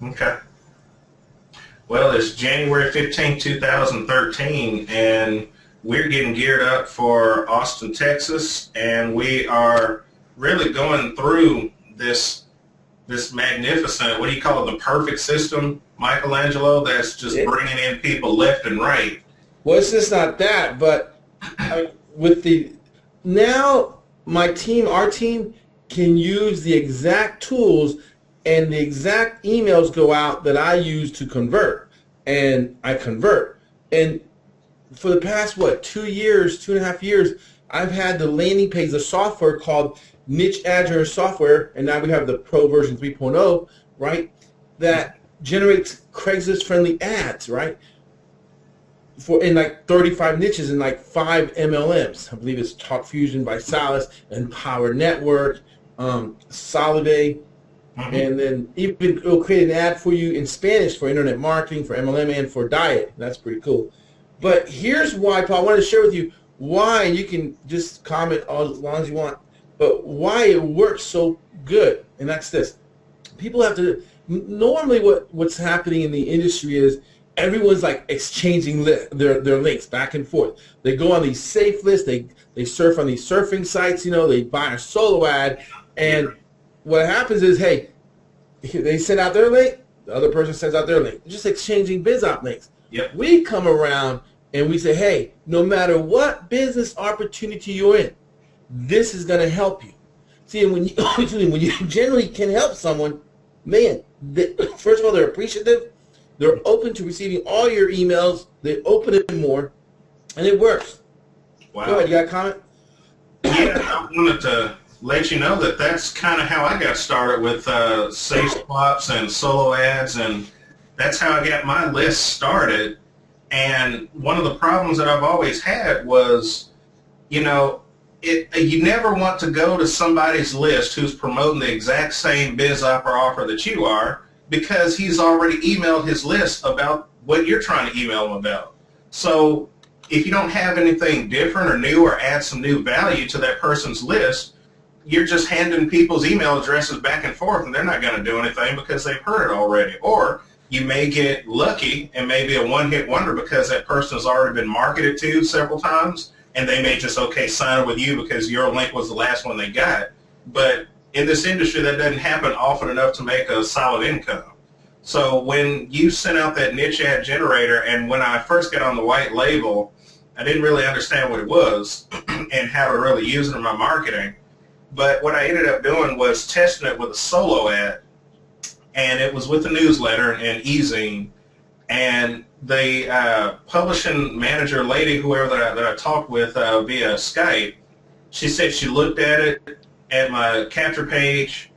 Okay. Well, it's January 15th, 2013, and we're getting geared up for Austin, Texas, and we are really going through this magnificent, what do you call it, the perfect system, Michelangelo, that's just It, bringing in people left and right. well, it's just not that, but I mean, with the now our team can use the exact tools and the exact emails go out that I use to convert, and I convert. And for the past what 2 years, 2.5 years, I've had the landing page, the software called Niche Ad Generator Software, and now we have the Pro version 3.0, right? That generates Craigslist friendly ads, right? For in like 35 niches and like 5 MLMs. I believe it's Talk Fusion by Salas, Empower Network, Soliday, Hmm. and then even it'll create an ad for you in Spanish for internet marketing, for MLM, and for diet. That's pretty cool. But here's why, Paul. I want to share with you why, and you can just comment all as long as you want, but why it works so good. And that's this. People have to, normally what's happening in the industry is everyone's like exchanging their links back and forth. They go on these safe lists, they surf on these surfing sites, they buy a solo ad, and what happens is, hey, they send out their link, the other person sends out their link. They're just exchanging biz op links. Yep. We come around and we say, hey, no matter what business opportunity you're in, this is going to help you. See, and when you, when you generally can help someone, man, first of all, they're appreciative. They're open to receiving all your emails. They open it more, and it works. Go Wow. ahead, you got a comment? Yeah, I wanted to let you know that that's kind of how I got started with safe swaps and solo ads, and that's how I got my list started. And one of the problems that I've always had was, you know, you never want to go to somebody's list who's promoting the exact same biz offer that you are, because he's already emailed his list about what you're trying to email him about. So if you don't have anything different or new or add some new value to that person's list, you're just handing people's email addresses back and forth, and they're not going to do anything because they've heard it already. Or you may get lucky and maybe a one-hit wonder because that person has already been marketed to several times, and they may just, okay, sign up with you because your link was the last one they got. But in this industry, that doesn't happen often enough to make a solid income. So when you sent out that niche ad generator, and when I first got on the white label, I didn't really understand what it was and how to really use it in my marketing. But what I ended up doing was testing it with a solo ad, and it was with the newsletter and e-zine. And the publishing manager lady, whoever that I talked with via Skype, she said she looked at it, at my capture page,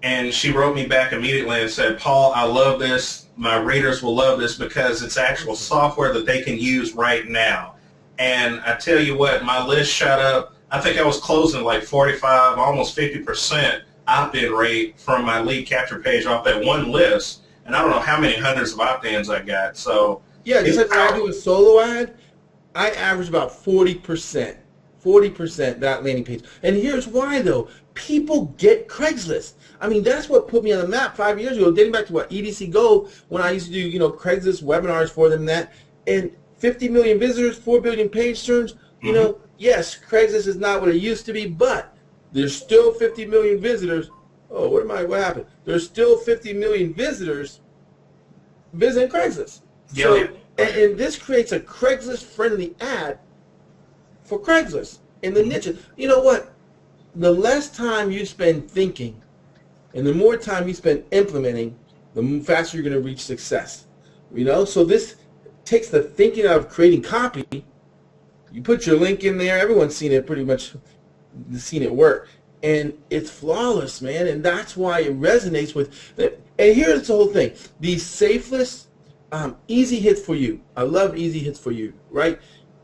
and she wrote me back immediately and said, Paul, I love this. My readers will love this because it's actual software that they can use right now. And I tell you what, my list shot up. I think I was closing like 45, almost 50% opt-in rate from my lead capture page off that one list. And I don't know how many hundreds of opt-ins I got. So Yeah, just it's like when I do a solo ad, I average about 40%. 40% that landing page. And here's why, though. People get Craigslist. I mean, that's what put me on the map 5 years ago, dating back to what, EDC Go, when I used to do, Craigslist webinars for them and that. And 50 million visitors, 4 billion page turns, yes, Craigslist is not what it used to be, but there's still 50 million visitors. Oh, what happened? There's still 50 million visitors visiting Craigslist. So, yeah. and this creates a Craigslist-friendly ad for Craigslist in the niche. You know what? The less time you spend thinking and the more time you spend implementing, the faster you're going to reach success. So this takes the thinking out of creating copy. You put your link in there. Everyone's seen it, pretty much seen it work. And it's flawless, man. And that's why it resonates with. And here's the whole thing. These safe lists, easy hits for you. I love easy hits for you, right?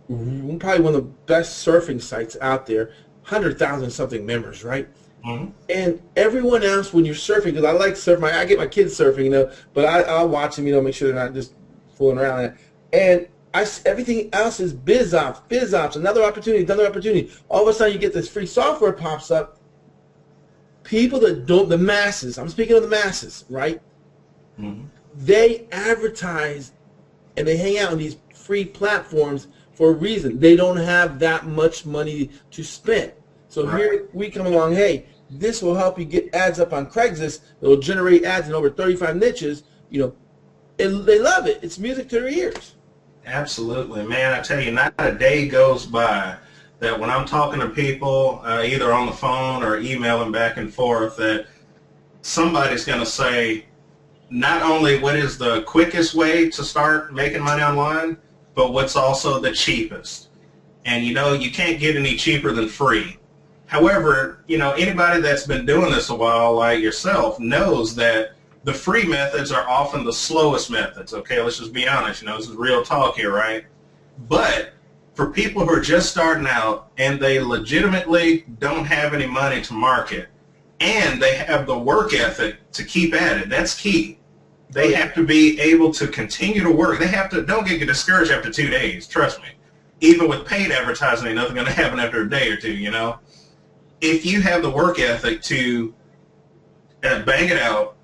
Probably one of the best surfing sites out there, 100,000 something members, right? Mm-hmm. And everyone else, when you're surfing, because I like surfing, I get my kids surfing, but I'll watch them, make sure they're not just fooling around. And everything else is biz ops, another opportunity. All of a sudden, you get this free software pops up. people that don't, the masses, I'm speaking of the masses, right? Mm-hmm. They advertise and they hang out on these free platforms for a reason. They don't have that much money to spend. So here we come along, hey, this will help you get ads up on Craigslist. It will generate ads in over 35 niches. You know, and they love it. It's music to their ears. Absolutely, man. I tell you, not a day goes by that when I'm talking to people, either on the phone or emailing back and forth, that somebody's going to say, not only what is the quickest way to start making money online, but what's also the cheapest. And you know, you can't get any cheaper than free. However, you know, anybody that's been doing this a while, like yourself, knows that the free methods are often the slowest methods. Okay, let's just be honest. You know, this is real talk here, right? But for people who are just starting out and they legitimately don't have any money to market, and they have the work ethic to keep at it, that's key. They have to be able to continue to work. They have to, don't get discouraged after 2 days, trust me. Even with paid advertising, ain't nothing going to happen after a day or two, you know. If you have the work ethic to bang it out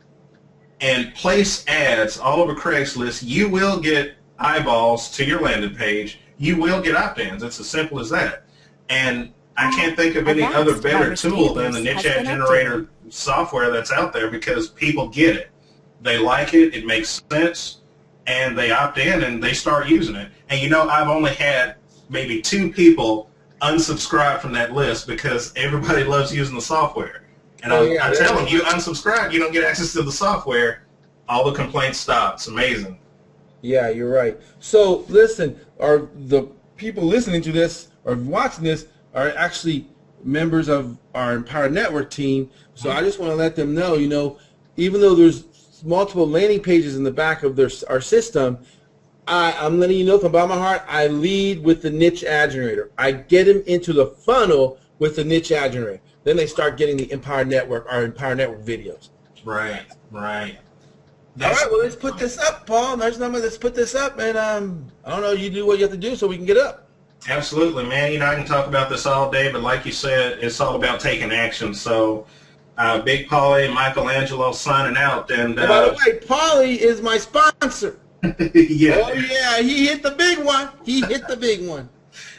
and place ads all over Craigslist, you will get eyeballs to your landing page. You will get opt-ins. It's as simple as that. And I can't think of any other better tool than the niche ad generator software that's out there, because people get it. They like it. It makes sense. And they opt in and they start using it. And you know, I've only had maybe 2 people unsubscribe from that list because everybody loves using the software. And I tell them, you unsubscribe, you don't get access to the software, all the complaints stop. It's amazing. Yeah, you're right. So listen, are the people listening to this or watching this are actually members of our Empower Network team. So I just want to let them know, you know, even though there's multiple landing pages in the back of our system, I'm letting you know from the bottom of my heart, I lead with the niche ad generator. I get them into the funnel with the niche ad generator. Then they start getting the Empower Network, our Empower Network videos. Right, right. All right, well, let's put this up, Paul. Let's put this up, and I don't know, you do what you have to do so we can get up. Absolutely, man. You know, I can talk about this all day, but like you said, it's all about taking action. So, Big Paulie and Michelangelo signing out. And by the way, Paulie is my sponsor. Yeah. Oh, yeah, he hit the big one. He hit the big one.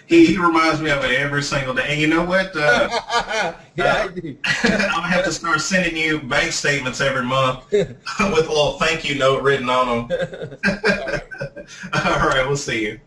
He reminds me of it every single day. And you know what? Yeah, I do. I'm going to have to start sending you bank statements every month with a little thank you note written on them. All right, we'll see you.